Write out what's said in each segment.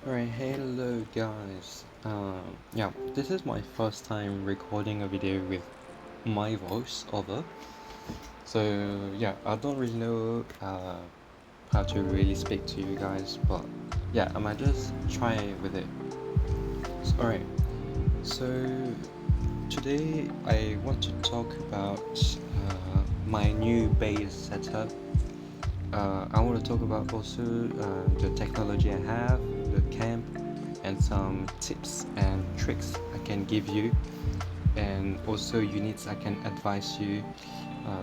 Alright, hello guys. Yeah, this is my first time recording a video with my voice over. So yeah, I don't really know how to really speak to you guys, but yeah, I might just try with it. Alright, so today I want to talk about my new base setup. I want to talk about also the technology I have, the camp, and some tips and tricks I can give you, and also units I can advise you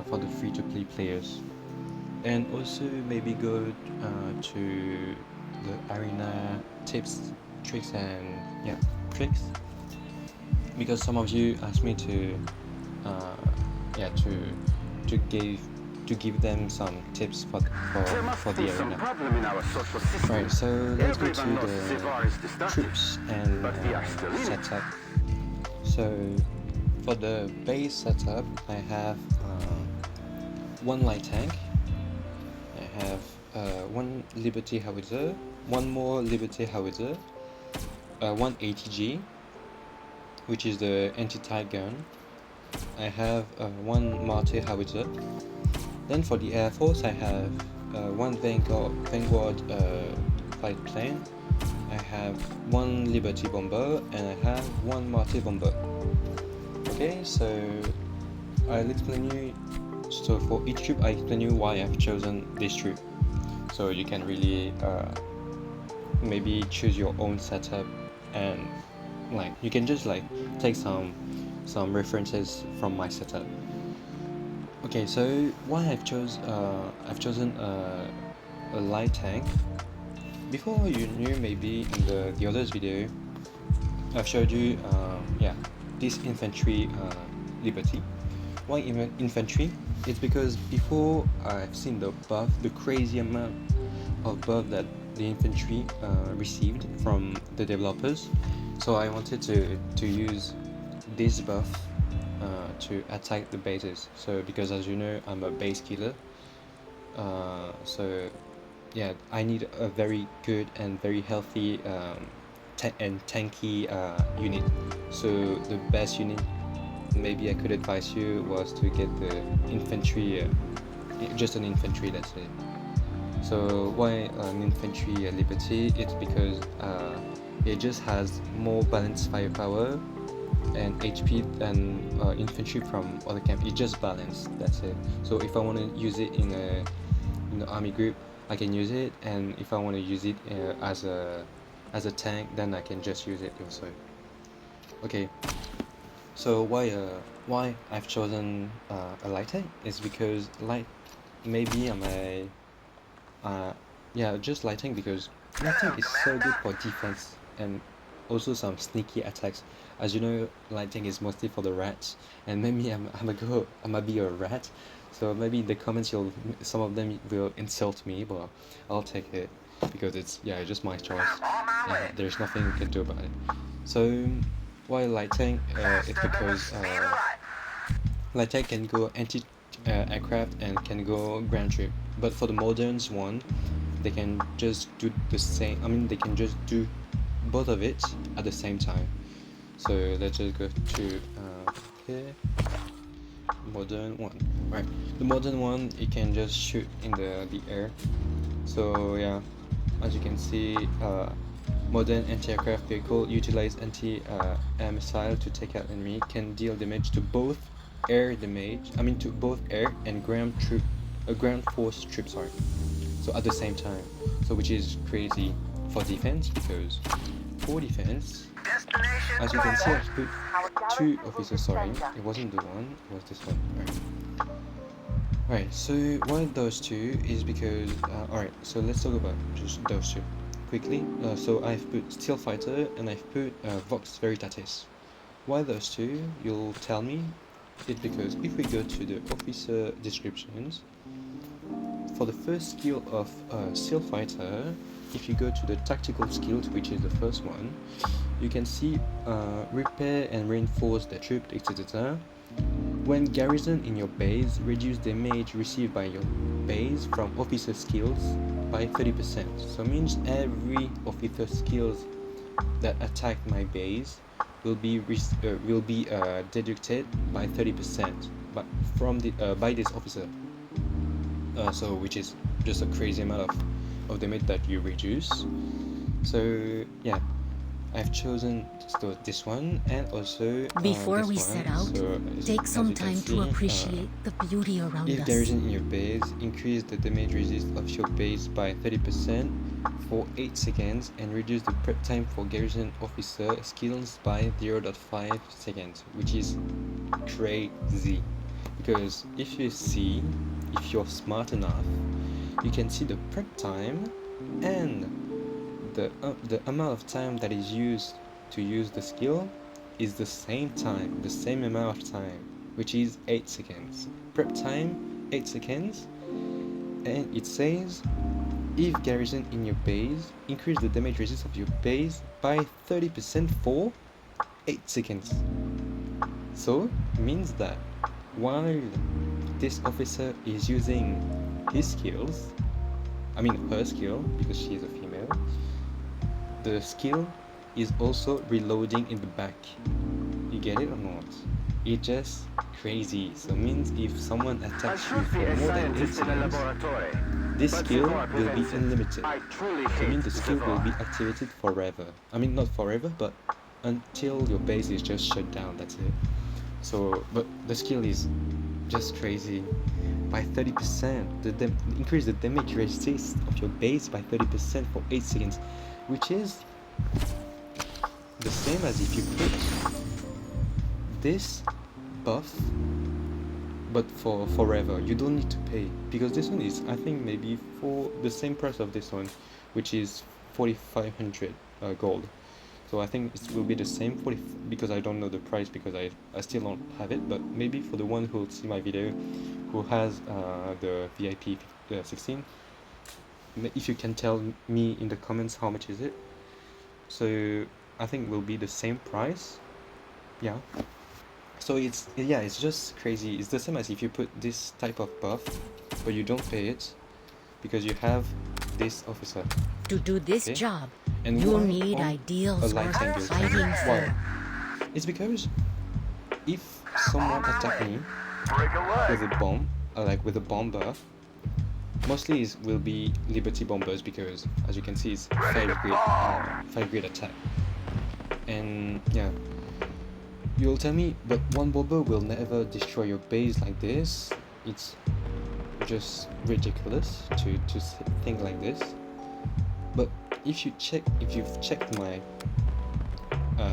for the free-to-play players, and also maybe go to the arena tips, tricks, and yeah, tricks, because some of you asked me to yeah to give them some tips for the arena. Right, so let's go to the troops and setup. So for the base setup, I have one light tank. I have one Liberty howitzer, one more Liberty howitzer, one ATG, which is the anti-tank gun. I have one Marte howitzer. Then for the Air Force, I have one Vanguard fight plane. I have one Liberty bomber, and I have one Marte bomber. Okay, so I'll explain you. So for each troop, I explain you why I've chosen this troop. So you can really maybe choose your own setup, and like you can just like take some references from my setup. Okay, so why I've chosen a light tank. Before you knew, maybe in the others video, I've showed you yeah, this infantry Liberty. Why infantry? It's because before I've seen the buff, the crazy amount of buff that the infantry received from the developers. So I wanted to use this buff to attack the bases. So because as you know, I'm a base killer, so yeah, I need a very good and very healthy and tanky unit. So the best unit maybe I could advise you was to get the infantry, just an infantry, that's it. So why an infantry Liberty? It's because it just has more balanced firepower and HP than infantry from other camp. It just balanced, that's it. So if I want to use it in an army group, I can use it, and if I want to use it as a tank, then I can just use it also. Okay, so why I've chosen a light tank is because maybe I'm a yeah, just light tank, because light tank is so good for defense and also some sneaky attacks. As you know, light tank is mostly for the rats, and maybe I might be a rat, so maybe in the comments some of them will insult me, but I'll take it because it's just my choice. There's nothing you can do about it. So why light tank? It's because light tank can go anti aircraft and can go ground troop, but for the moderns one, they can just do the same. I mean, they can just do both of it at the same time. So let's just go to here, modern one. Right, the modern one, it can just shoot in the air. So yeah, as you can see, modern anti-aircraft vehicle utilize anti-air missile to take out enemy, can deal damage to both to both air and ground force troops, sorry. So at the same time, so which is crazy for defense, because for defense, as you can see, I've put two officers. Sorry, it wasn't the one, it was this one. Alright, so why those two is because alright, so let's talk about just those two quickly. So I've put Steel Fighter and I've put Vox Veritatis. Why those two? You'll tell me. It's because if we go to the officer descriptions, for the first skill of Steel Fighter, if you go to the tactical skills, which is the first one, you can see repair and reinforce the troop, etc. When Garrison in your base, reduce damage received by your base from officer skills by 30%. So it means every officer skills that attack my base will be deducted by 30%, but from the by this officer. So which is just a crazy amount of damage that you reduce. So yeah, I've chosen this one, and also before this we one. set out, so take some time to appreciate the beauty around if us. Garrison in your base, increase the damage resist of your base by 30% for 8 seconds and reduce the prep time for Garrison officer skills by 0.5 seconds, which is crazy. Because if you're smart enough, you can see the prep time and the amount of time that is used to use the skill is the same amount of time, which is 8 seconds. Prep time 8 seconds, and it says if Garrison in your base, increase the damage resist of your base by 30% for 8 seconds. So it means that while this officer is using his skills, I mean her skill, because she is a female, the skill is also reloading in the back. You get it or not? It's just crazy. So it means if someone attacks you for more than 8 seconds, this skill will be unlimited. So it means the skill will be activated forever. I mean not forever, but until your base is just shut down, that's it. So, but the skill is just crazy. By 30%, increase the damage resist of your base by 30% for 8 seconds, which is the same as if you put this buff, but for forever. You don't need to pay, because this one is, I think, maybe for the same price of this one, which is 4,500 gold. So I think it will be the same because I don't know the price, because I still don't have it, but maybe for the one who will see my video who has the VIP 16, if you can tell me in the comments how much is it. So I think it will be the same price. Yeah, so it's just crazy. It's the same as if you put this type of buff but you don't pay it because you have this officer. To do this job, and you'll need ideals worth fighting for. It's because if someone attack me with a bomb, with a bomber, mostly it will be Liberty bombers, because as you can see it's 5 grade attack. And yeah, you'll tell me, but one bomber will never destroy your base like this. It's just ridiculous to think like this. But if you've checked my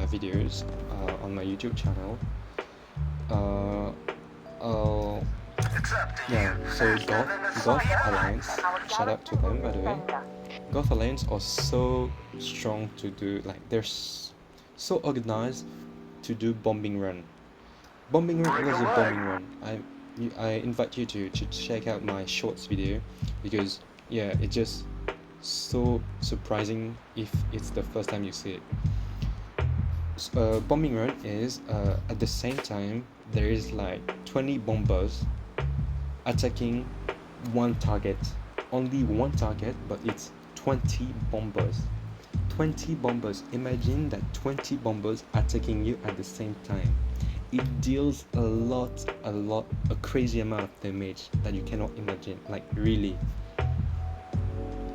videos on my YouTube channel, so Goth Alliance, shout out to them by the way. Goth Alliance are so strong to do, they're so organized to do bombing run. Bombing run was a bombing run. I invite you to check out my shorts video, because yeah, it's just so surprising if it's the first time you see it. Bombing run is at the same time there is 20 bombers attacking one target, only one target, but it's 20 bombers. 20 bombers. Imagine that 20 bombers attacking you at the same time. It deals a crazy amount of damage that you cannot imagine, really.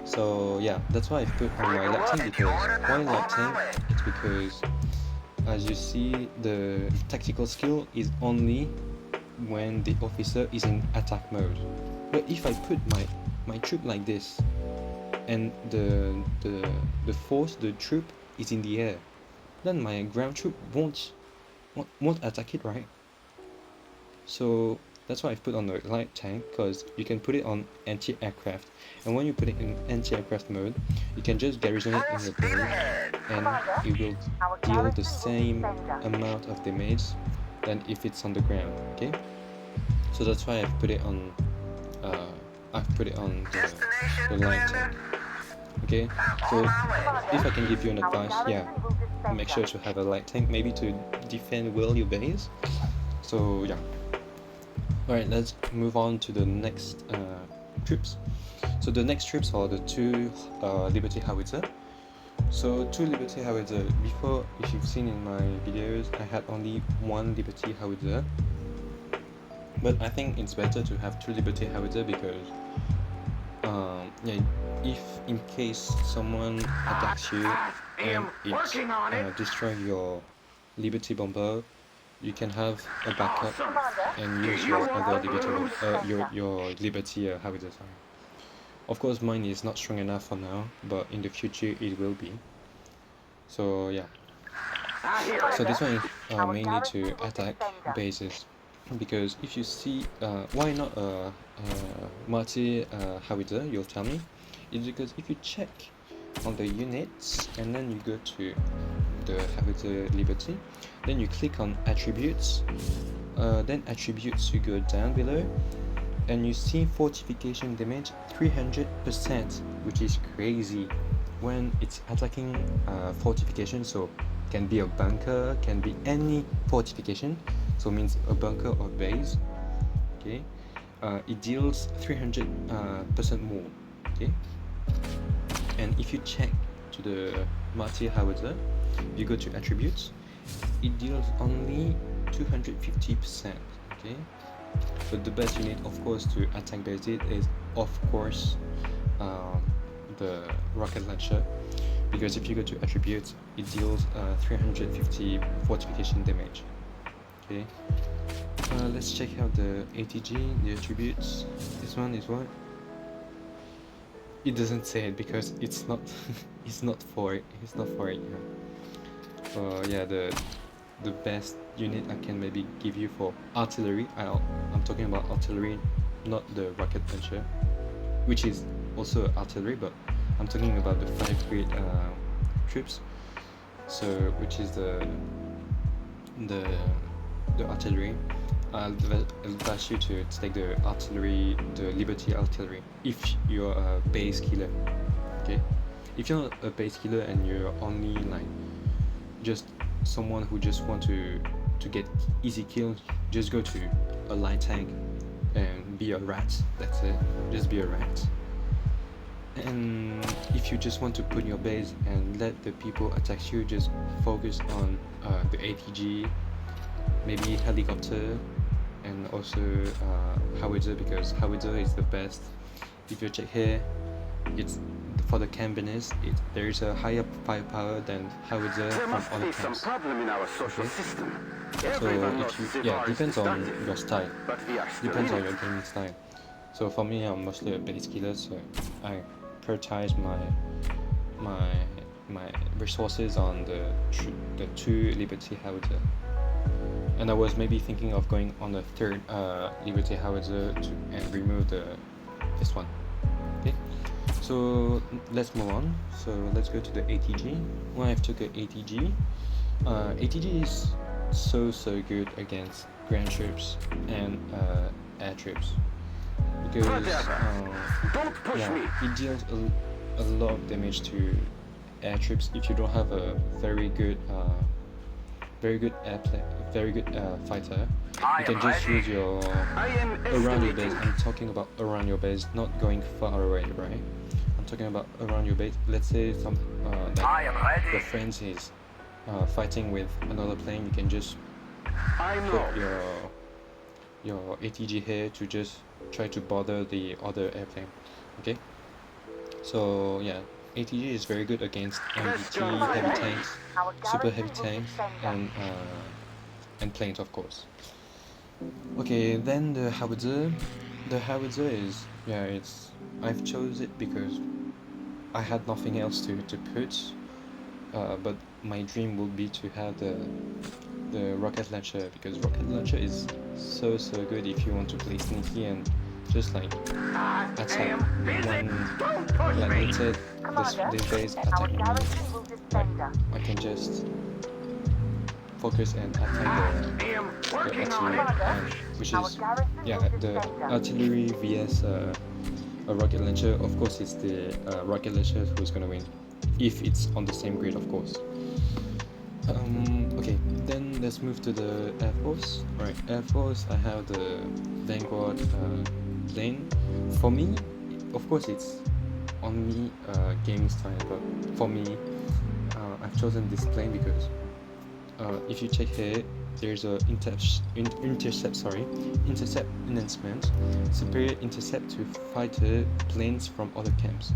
So yeah, that's why I put on my light tank. Because why light tank? It's because, as you see, the tactical skill is only when the officer is in attack mode. But if I put my troop like this, and the troop is in the air, then my ground troop won't attack it, right? So that's why I put on the light tank, because you can put it on anti-aircraft, and when you put it in anti-aircraft mode, you can just garrison it in your base, and it will deal the same amount of damage than if it's on the ground. Okay, so that's why I've put it on the light tank. Okay, so if I can give you an advice, yeah, make sure to have a light tank, maybe to defend well your base. So yeah, Alright, let's move on to the next troops. So the next troops are the two Liberty Howitzer. So two Liberty Howitzer. Before, if you've seen in my videos, I had only one Liberty Howitzer. But I think it's better to have two Liberty Howitzer because yeah, if in case someone attacks you and it destroy your Liberty Bomber, you can have a backup and use your other Liberty your Liberty Howitzer. Sorry. Of course, mine is not strong enough for now, but in the future it will be. So yeah. So this one is mainly to attack bases, because if you see, why not a multi howitzer? You'll tell me. It's because if you check on the units and then you go to the Howitzer Liberty, then you click on attributes, then attributes you go down below and you see fortification damage 300%, which is crazy when it's attacking fortification. So can be a bunker, can be any fortification, so means a bunker or base. Okay, it deals 300% more. Okay, and if you check to the multi howitzer, you go to attributes, it deals only 250%. Okay, but the best unit, of course, to attack bases is, of course, the rocket launcher, because if you go to attributes, it deals 350 fortification damage. Okay, let's check out the ATG, the attributes. This one is what? It doesn't say it because it's not it's not for it. It's not for it. Yeah, the best unit I can maybe give you for artillery. I'm talking about artillery, not the rocket launcher, which is also artillery, but I'm talking about the 5 grade troops. So which is the artillery. I'll advise you to take the artillery, the Liberty artillery, if you're a base killer. Okay, if you're a base killer and you're only like just someone who just want to get easy kills, just go to a light tank and be a rat. That's it. Just be a rat. And if you just want to put your base and let the people attack you, just focus on the ATG, maybe helicopter, and also howitzer, because howitzer is the best. If you check here, it's for the cannons. There is a higher firepower than howitzer from other types. Okay. So if you, yeah, depends on your style. Depends on your gaming style. So for me, I'm mostly a base killer, so I prioritize my resources on the 2 Liberty howitzer. And I was maybe thinking of going on the 3rd Liberty howitzer and remove this one. Okay, so let's move on. So let's go to the ATG. Why I've took an ATG? ATG is so good against ground troops and air troops, because yeah, it deals a lot of damage to air troops if you don't have a very good fighter. You can just use your around your base. I'm talking about around your base, not going far away, right? I'm talking about around your base. Let's say that your friends is fighting with another plane. You can just put your ATG here to just try to bother the other airplane. Okay, so yeah, ATG is very good against MBT, heavy tanks, super heavy tanks, and planes, of course. Okay, then the howitzer. The howitzer is, yeah, I've chose it because I had nothing else to put, but my dream would be to have the rocket launcher, because rocket launcher is so good if you want to play sneaky and just like attack when, like let's say this guy is attacking me, like, I can just focus and attack the artillery, which is, yeah, the artillery vs a rocket launcher. Of course, it's the rocket launcher who's gonna win, if it's on the same grade, of course. Okay, then let's move to the Air Force. Right, Air Force, I have the Vanguard plane. For me, of course, it's on me gaming style, but for me, I've chosen this plane because if you check here, there's a intercept enhancement, superior intercept to fighter planes from other camps.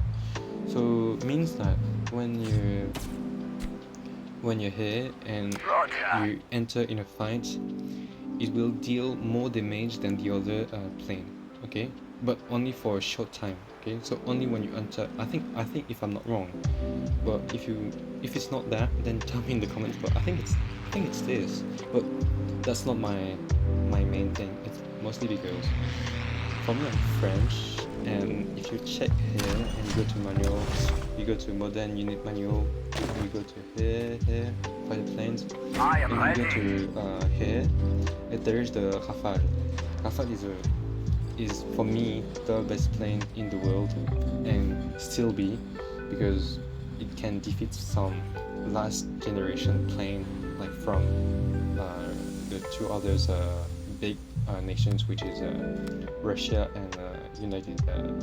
So means that when you're here and you enter in a fight, it will deal more damage than the other plane. Okay, but only for a short time. Okay, so only when you enter. I think if I'm not wrong, but if it's not that, then tell me in the comments. But I think it's this. But that's not my main thing. It's mostly because for me I'm French, and if you check here and you go to manual, you go to modern unit manual, you go to here fighter planes, and you go to here, and there is the Rafale. Rafale is for me the best plane in the world, and still be, because it can defeat some last generation plane like from the two others big nations, which is Russia and United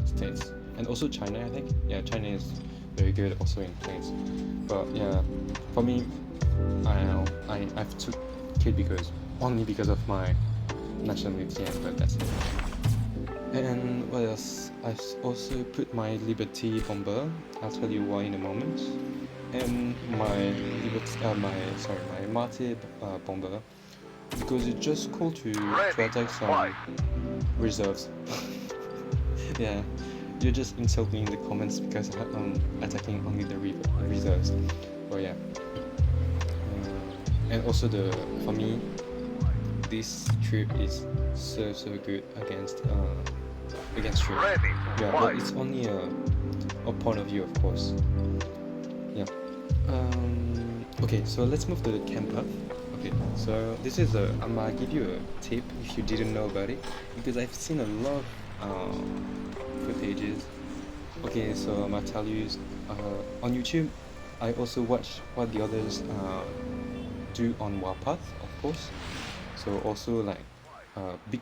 States, and also China. I think China is very good also in planes. But yeah, for me, I've took it only because of my nationality, but that's it. And what else? I've also put my Liberty bomber. I'll tell you why in a moment. And my Mate bomber, because it's just cool to attack some reserves. Yeah, you just insult me in the comments because I'm attacking only the reserves. But yeah, and also for me, this troop is so good against troop. Yeah, but it's only a point of view, of course. Yeah. Okay, so let's move to the camp path. Okay, so this is I'm gonna give you a tip if you didn't know about it, because I've seen a lot of footages. Okay, so I'm gonna tell you on YouTube. I also watch what the others do on Warpath, of course. So also like big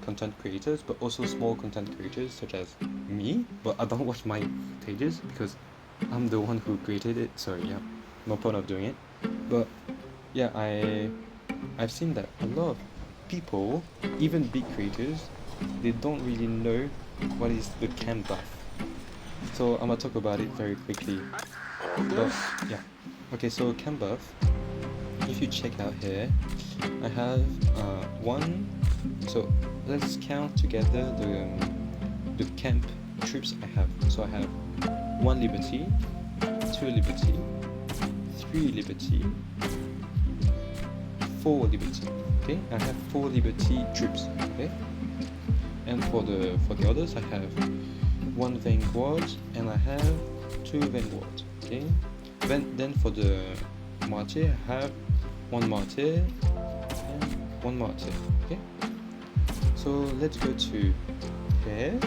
content creators, but also small content creators such as me. But I don't watch my footages because I'm the one who created it. So yeah, no point of doing it. But yeah, I've seen that a lot of people, even big creators, they don't really know what is the camp buff. So I'm gonna talk about it very quickly. But yeah, okay. So camp buff. If you check out here, I have one. So let's count together the camp troops I have. So I have 1 Liberty, 2 Liberty, 3 Liberty, 4 Liberty. Okay, I have 4 Liberty troops. Okay, and for the others, I have 1 Vanguard and I have 2 Vanguard. Okay, then for the Mate, I have 1 Mate and 1 Mate. Okay, so let's go to here.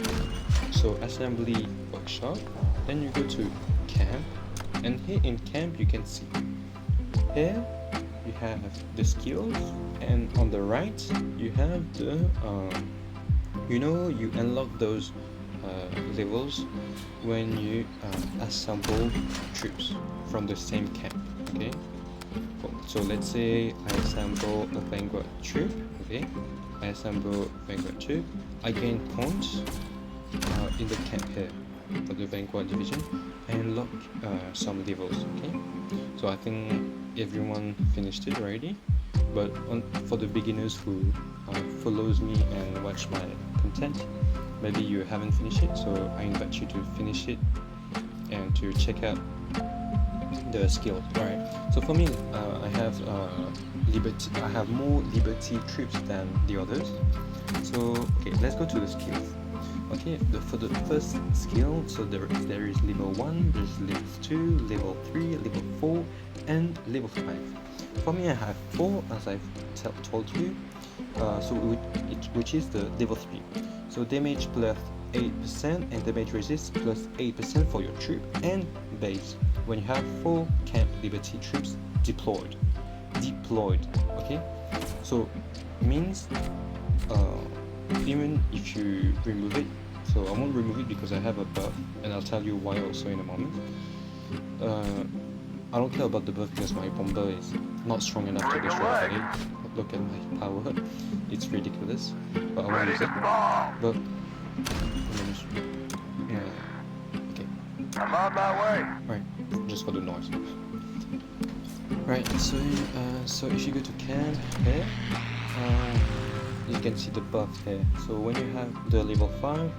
So assembly workshop. Then you go to camp, and here in camp you can see here you have the skills, and on the right you have the you unlock those levels when you assemble troops from the same camp. Okay, so let's say I assemble a Vanguard troop. Okay, I assemble Vanguard troop, I gain points in the camp here for the Vanguard division. I unlock some levels. Okay, so I think everyone finished it already, but for the beginners who follows me and watch my content, maybe you haven't finished it, so I invite you to finish it and to check out the skills. Alright, so for me, I have Liberty. I have more Liberty troops than the others. So okay, let's go to the skills. Okay, for the first skill, so there is level 1, there's level 2, level 3, level 4, and level 5. For me, I have 4, as I've told you. So which is the level 3. So damage 8% and damage resist plus 8% for your troop and base when you have full Camp Liberty troops deployed. Okay? So means even if you remove it, so I won't remove it because I have a buff and I'll tell you why also in a moment. I don't care about the buff because my bomber is not strong enough to destroy it. Look at my power, it's ridiculous, but I won't use it. But okay. I'm on my way. Right, just for the noise. Right, so if you go to camp here, you can see the buff here. So when you have the level 5,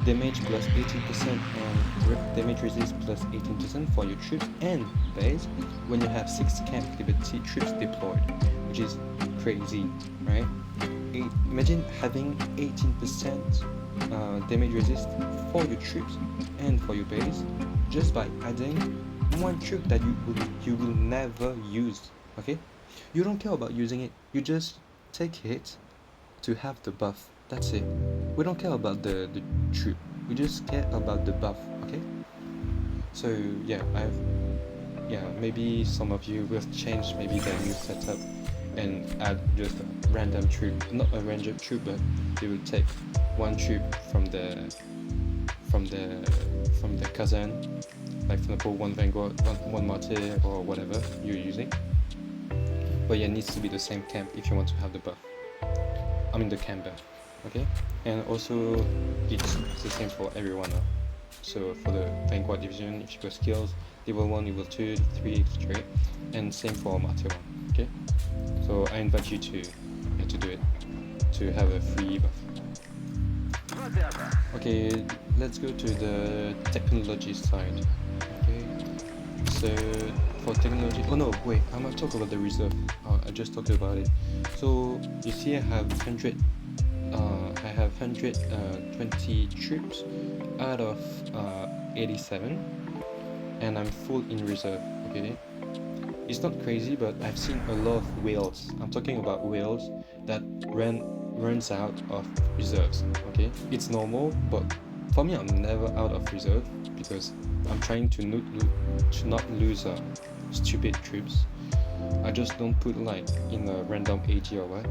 damage plus 18% and damage resist plus 18% for your troops and base when you have 6 Camp Liberty troops deployed, which is crazy, right? Imagine having 18% damage resist for your troops and for your base just by adding one troop that you will never use. Okay, you don't care about using it, you just take it to have the buff. That's it. We don't care about the troop, we just care about the buff. Okay, so maybe some of you will change maybe the new setup and add just a random troop, not a random troop, but they will take one troop from the cousin, like for example one Vanguard, one Martyr or whatever you're using. But yeah, it needs to be the same camp if you want to have the buff. I mean the camp buff. Okay, and also it's the same for everyone. So for the Vanguard division, if you go skills, level 1, level 2, 3, etc. And same for Martyr 1. Okay, so I invite you to do it, to have a free buff. Okay, let's go to the technology side. Okay, so for technology, oh no, wait, I'm gonna talk about the reserve. I just talked about it. So you see I have 120 troops out of 87 and I'm full in reserve. Okay, it's not crazy, but I've seen a lot of whales. I'm talking about whales that runs out of reserves. Okay, it's normal, but for me I'm never out of reserve because I'm trying to not lose stupid troops. I just don't put like in a random AG or what.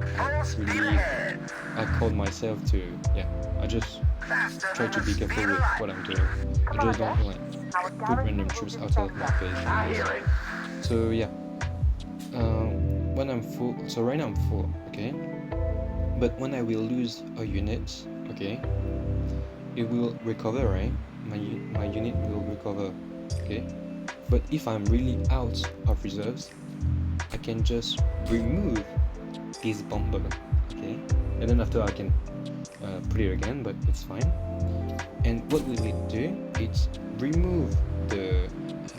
I called myself to, I just try to be careful with what I'm doing. I just don't like put random troops outside of my base. So yeah, when I'm full, so right now I'm full, okay? But when I will lose a unit, okay, it will recover, right? My unit will recover, okay? But if I'm really out of reserves, I can just remove this bomber, okay? And then after I can put it again, but it's fine. And what will it do? It's remove the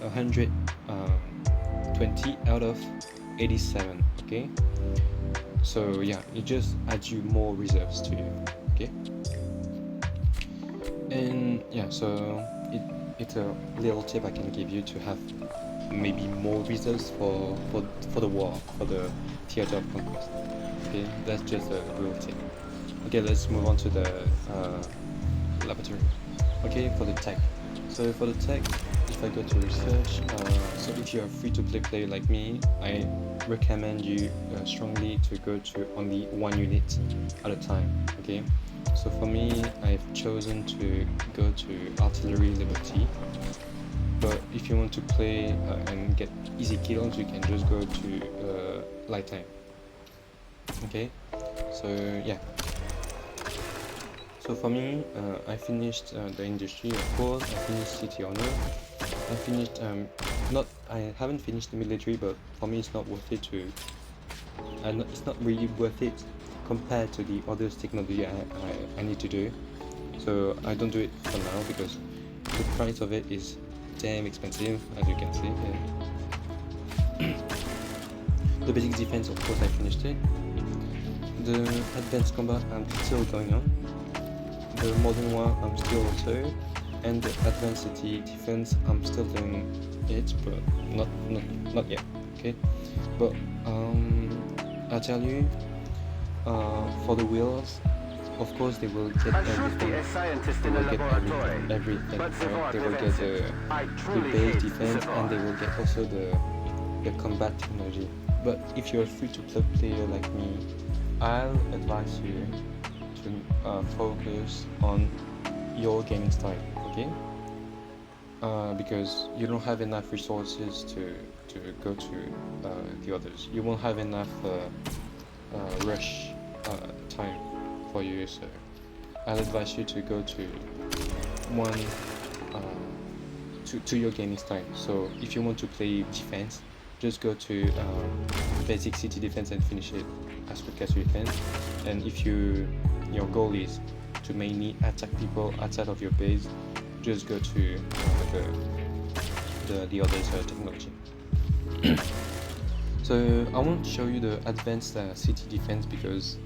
120 out of 87, okay? So yeah, it just adds you more reserves to you, okay? And yeah, so it's a little tip I can give you to have maybe more reserves for the war, for the theater of conquest. Okay, that's just a real tip. Okay, let's move on to the laboratory. Okay, for the tech. So for the tech, if I go to research, so if you're a free-to-play player like me, I recommend you strongly to go to only one unit at a time. Okay, so for me, I've chosen to go to Artillery Liberty. But if you want to play and get easy kills, you can just go to light tank. Okay, so yeah. So for me, I finished the industry, of course. I finished city honor. I finished I haven't finished the military, but for me it's not worth it to. It's not really worth it compared to the other technology I need to do. So I don't do it for now because the price of it is damn expensive, as you can see. Yeah. The basic defense, of course, I finished it. The advanced combat, I'm still going on. The modern one, I'm still also. And the advanced city defense, I'm still doing it, but not yet. Okay, but I'll tell you, for the wheels, of course they will get everything. They will get everything, right? They will get the base defense, and they will get also the combat technology. But if you're a free-to-play player like me, I'll advise you to focus on your gaming style, okay? Because you don't have enough resources to go to the others. You won't have enough rush time for you, so I'll advise you to go to one to your gaming style. So if you want to play defense, just go to basic city defense and finish it as quick as you can. And if your goal is to mainly attack people outside of your base, just go to the other technology. So I won't show you the advanced city defense because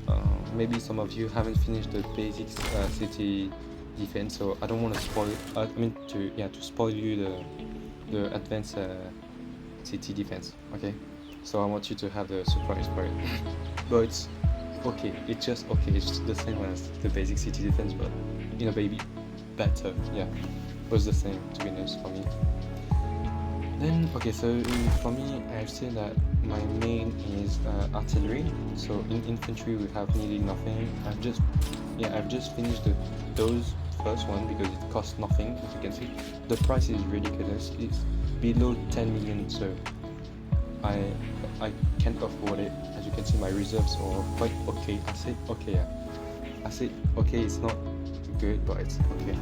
maybe some of you haven't finished the basic city defense, so I don't want to spoil. To spoil you the advanced city defense. Okay, so I want you to have the surprise for it. But it's okay. It's just okay. It's just the same as the basic city defense, but baby, better. Yeah, it was the same to be honest for me. Then okay, so for me, I've said that my main is artillery. So in infantry we have nearly nothing. I've just finished those first one because it costs nothing. As you can see, the price is ridiculous. It's below 10 million, so I can't afford it. As you can see, my reserves are quite okay. I said okay, it's not good, but it's okay.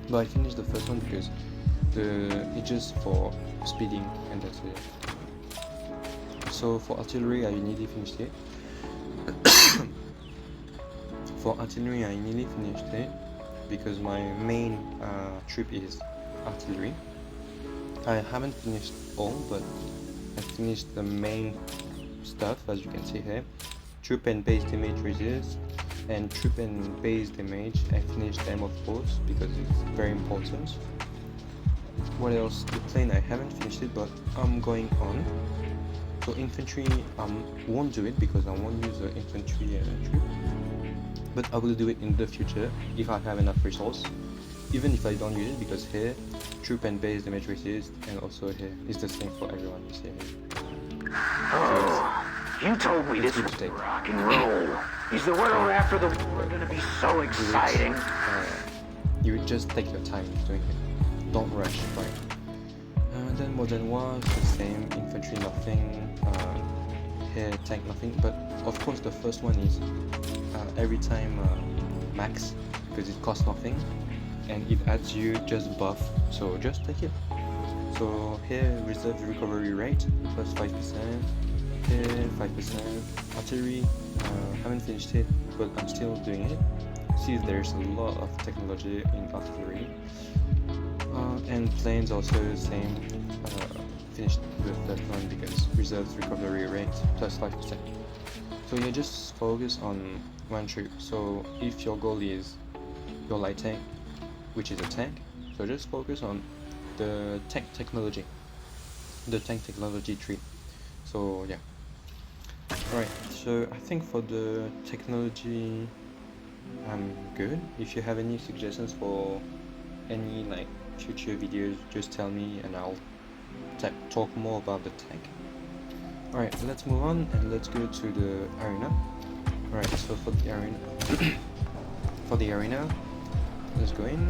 But I finished the first one because it's just for speeding, and that's it. So for artillery, I nearly finished it. Because my main troop is artillery. I haven't finished all, but I finished the main stuff, as you can see here. Troop and base damage resist, and troop and base damage, I finished them of course because it's very important. What else? The plane, I haven't finished it, but I'm going on. So infantry, won't do it because I won't use the infantry troop, but I will do it in the future if I have enough resource. Even if I don't use it, because here troop and base damage resist, and also here is the same for everyone. You see here. You told me this was rock and roll. Is the world after the war going to be so exciting? You just take your time doing it. Don't rush, right? Then modern war is the same. Infantry nothing. Here tank nothing. But of course the first one is every time max because it costs nothing, and it adds you just buff. So just take it. So here reserve recovery rate plus 5%. Here 5%. Artillery, haven't finished it, but I'm still doing it. See, there's a lot of technology in artillery. And planes also the same. Finished the first one because reserves recovery rate plus 5%. So you just focus on one troop. So if your goal is your light tank, which is a tank, so just focus on the tank technology tree. So yeah. Alright, so I think for the technology I'm good. If you have any suggestions for any future videos, just tell me and I'll talk more about the tank. Alright, let's move on and let's go to the arena. Alright, so for the arena, let's go in.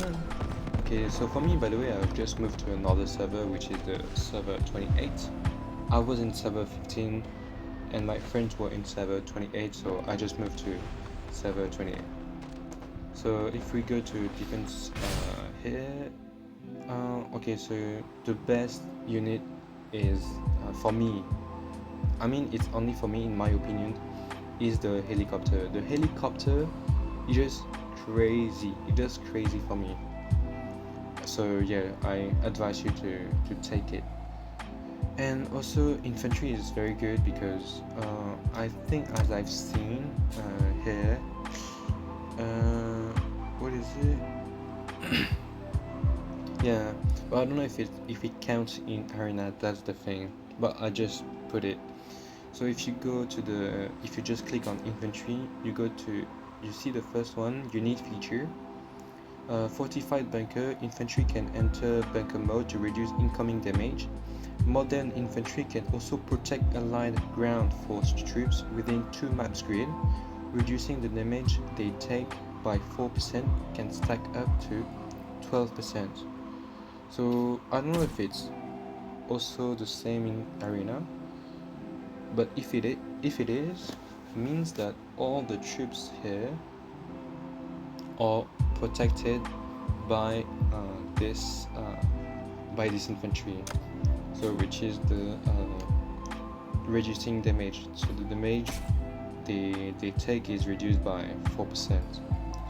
Okay, so for me, by the way, I've just moved to another server, which is the server 28. I was in server 15 and my friends were in server 28, so I just moved to server 28. So if we go to defense here, okay, so the best unit is for me, I mean it's only for me in my opinion, is the helicopter. The helicopter is just crazy, it does crazy for me. So yeah, I advise you to take it. And also infantry is very good because I think, as I've seen here, what is it? Yeah, but I don't know if it counts in arena, that's the thing, but I just put it. So if you go to if you just click on infantry, you go to you see the first one, unique feature. Fortified bunker, infantry can enter bunker mode to reduce incoming damage. Modern infantry can also protect allied ground force troops within 2 maps grid, reducing the damage they take by 4%, can stack up to 12%. So I don't know if it's also the same in arena, but if it is, means that all the troops here are protected by this infantry, so which is the reducing damage. So the damage they take is reduced by 4%.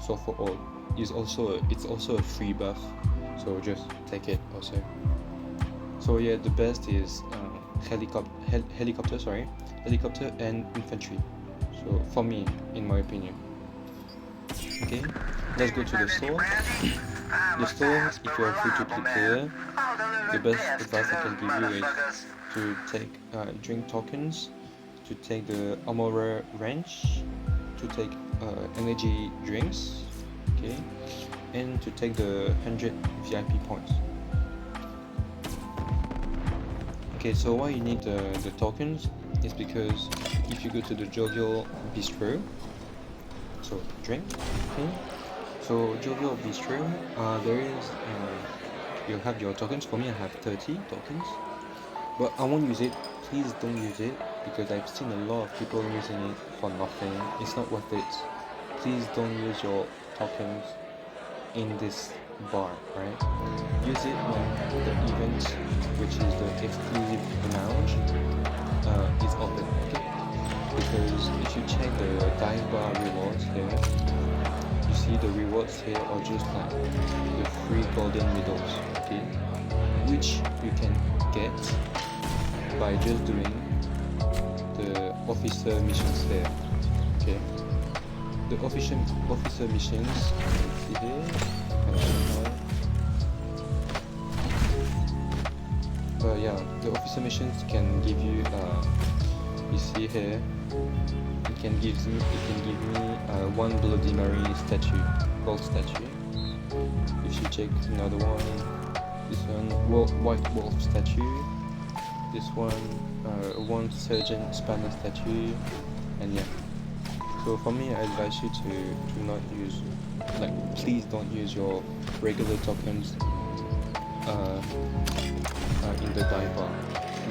So for all, it's also a free buff. So just take it also. So yeah, the best is helicopter and infantry. So for me, in my opinion. Okay, let's go to the store. The store, if you are free to click here, the best advice I can give you is to take drink tokens, to take the armorer wrench, to take energy drinks, okay, and to take the 100 VIP points. Okay, so why you need the tokens is because if you go to the Jovial Bistro, so drink, okay, so Jovial Bistro, there is you have your tokens. For me, I have 30 tokens, but I won't use it. Please don't use it, because I've seen a lot of people using it for nothing. It's not worth it. Please don't use your tokens in this bar, right? Use it when the event, which is the exclusive lounge, is open, okay? Because if you check the dive bar rewards here, you see the rewards here are just like the free golden medals, okay, which you can get by just doing the officer missions here, okay. The officer missions, see here, yeah, the officer missions can give you, you see here, it can give me one Bloody Mary statue, gold statue. If you check another one, this one, White Wolf statue, this one Surgeon Spanner statue, and yeah. So for me, I advise you to not use, like, please don't use your regular tokens in the dive bar.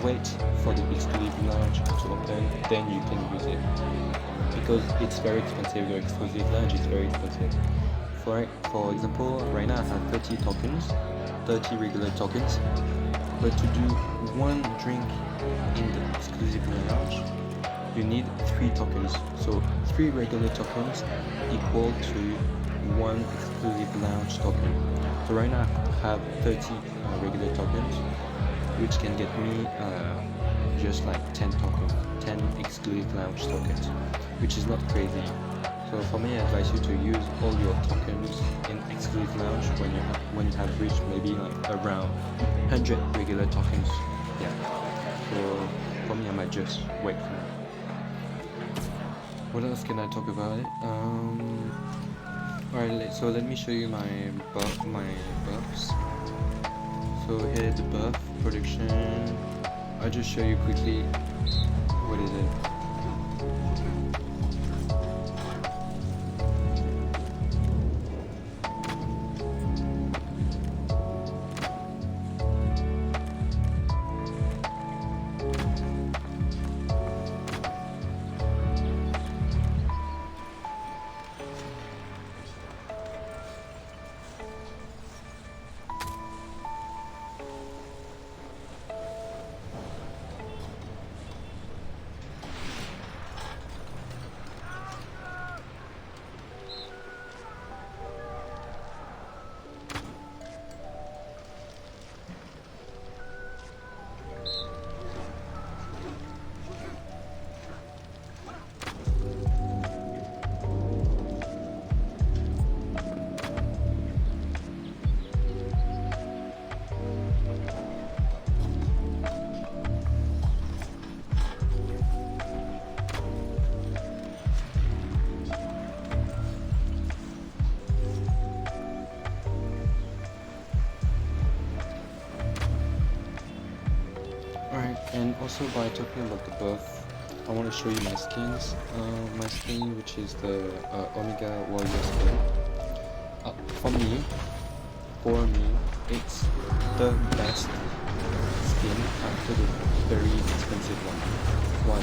Wait for the exclusive lounge to open, then you can use it, because it's very expensive. The exclusive lounge is very expensive. For example, right now I have 30 tokens, 30 regular tokens, but to do one drink in the exclusive lounge, you need 3 tokens. So 3 regular tokens equal to 1 exclusive lounge token. So right now I have 30 regular tokens, which can get me just like 10 tokens, 10 exclusive lounge tokens, which is not crazy. So for me, I advise you to use all your tokens in exclusive lounge when you have reached maybe like around 100 regular tokens. Yeah. So for me, I might just wait for now. What else can I talk about it? Alright, so let me show you my buffs. So here the buff production. I'll just show you quickly what is it. Alright, and also by talking about the buff, I want to show you my skins. My skin, which is the Omega Warrior skin. For me, it's the best skin after the very expensive one. Why?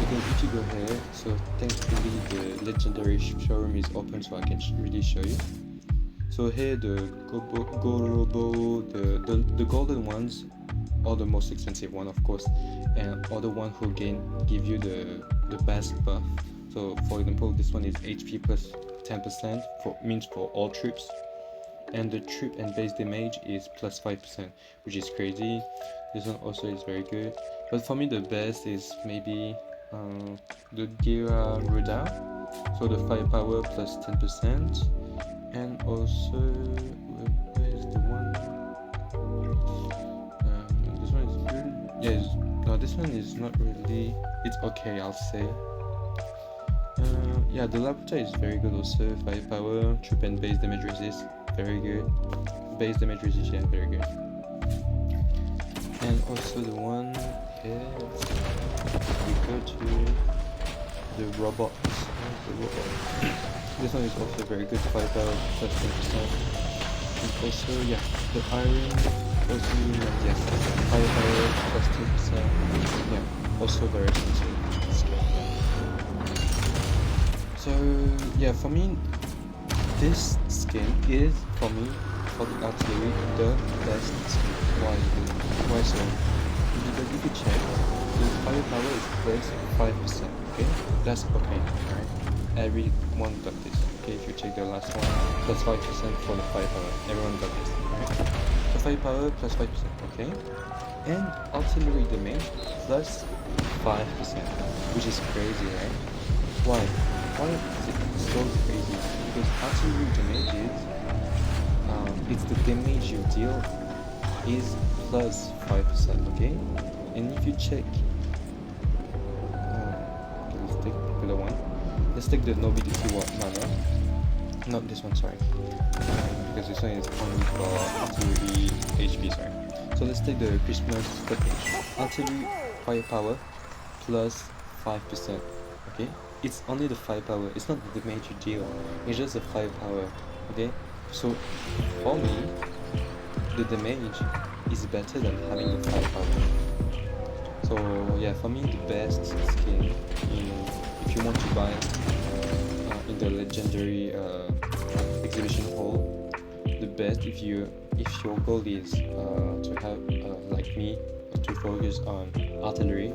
Because if you go here, so thankfully the legendary showroom is open, so I can really show you. So here the Gorobo, the golden ones are the most expensive one, of course, and are the one who give you the best buff. So for example, this one is HP plus 10%, means for all troops, and the troop and base damage is plus 5%, which is crazy. This one also is very good, but for me the best is maybe the Gira Ruda, so the firepower plus 10%, and also where is the one? This one is good. Yes, no, this one is not really. It's okay, I'll say. Yeah, the Laputa is very good also. Firepower, troop and base damage resist, very good. Base damage resist, yeah, very good. And also the one here, we go to the robot. This one is also very good. Firepower plus 10%. And also, yeah, the iron also, yes, firepower plus 10%. Yeah, also very expensive. So yeah, for me, this skin is for me, for the artillery, the best skin. Why so? Because if you check, the firepower is plus 5%. Okay, that's okay, right? Everyone got this. Okay, if you check the last one, plus 5% for the firepower. Everyone got this, right? So firepower plus 5%. Okay, and artillery damage plus 5%, which is crazy, right? Why? Why is it so crazy? Because artillery damage is, it's the damage you deal is plus 5%, okay? And if you check, let's take the one. Let's take the nobility mana. Not this one, sorry. Because this one is only for artillery HP, sorry. So let's take the Christmas package. Artillery firepower plus 5%, okay? It's only the firepower, it's not the damage you deal, it's just the firepower, okay? So for me, the damage is better than having the firepower. So yeah, for me the best skin if you want to buy in the legendary exhibition hall, the best if your goal is to have like me, to focus on artillery,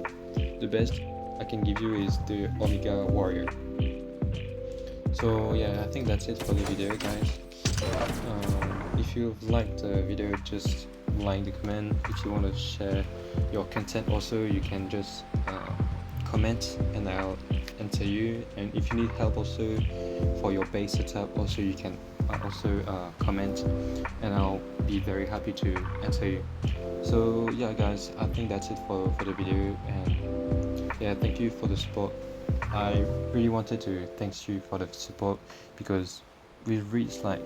the best I can give you is the Omega Warrior. So yeah, I think that's it for the video, guys. If you liked the video, just like the comment. If you want to share your content also, you can just comment and I'll answer you. And if you need help also for your base setup, also you can also comment and I'll be very happy to answer you. So yeah guys, I think that's it for the video, and yeah, thank you for the support. I really wanted to thank you for the support because we've reached like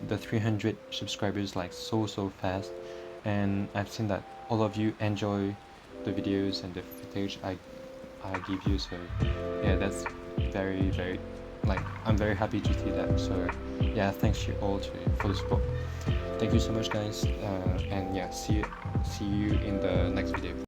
the 300 subscribers like so fast, and I've seen that all of you enjoy the videos and the footage I give you. So yeah, that's very like, I'm very happy to see that. So yeah, thanks you all for the support. Thank you so much guys, and yeah, see you in the next video.